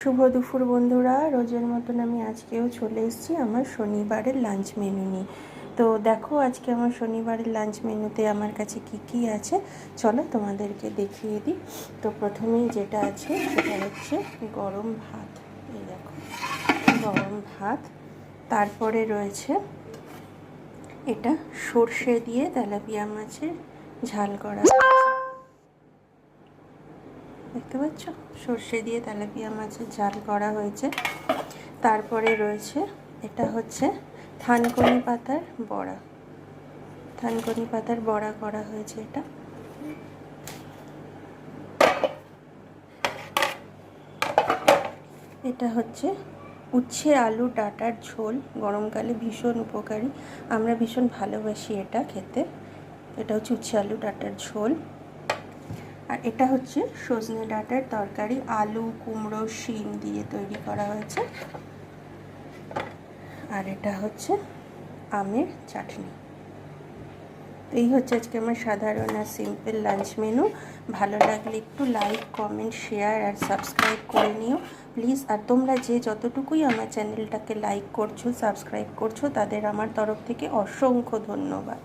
শুভ দুপুর বন্ধুরা, রোজের মতন আমি আজকেও চলে এসেছি আমার শনিবারের লাঞ্চ মেনু নিয়ে। তো দেখো আজকে আমার শনিবারের লাঞ্চ মেনুতে আমার কাছে কি আছে চলো তোমাদেরকে দেখিয়ে দিই। তো প্রথমেই যেটা আছে সেটা হচ্ছে গরম ভাত। এই দেখো গরম ভাত, তারপরে রয়েছে এটা সর্ষে দিয়ে তেলাপিয়া মাছের ঝাল করা, দেখতে পাচ্ছ সর্ষে দিয়ে তেলাপিয়া মাছের ঝাল করা হয়েছে। তারপরে রয়েছে এটা হচ্ছে থানকুনি পাতার বড়া, থানকুনি পাতার বড়া করা হয়েছে। এটা হচ্ছে উচ্ছে আলু ডাঁটার ঝোল, গরমকালে ভীষণ উপকারী, আমরা ভীষণ ভালোবাসি এটা খেতে। এটা হচ্ছে উচ্ছে আলু ডাঁটার ঝোল। আর এটা হচ্ছে সজনে ডাঁটার তরকারি, আলু কুমড়ো শিম দিয়ে তৈরি করা হয়েছে। আর এটা হচ্ছে আমের চাটনি। এই হচ্ছে আজকে আমার সাধারণ আর সিম্পল লাঞ্চ মেনু। ভালো লাগলে একটু লাইক কমেন্ট শেয়ার আর সাবস্ক্রাইব করে নিও প্লিজ। আর তোমরা যে যতটুকুই আমার চ্যানেলটাকে লাইক করছো সাবস্ক্রাইব করছো তাদের আমার তরফ থেকে অসংখ্য ধন্যবাদ।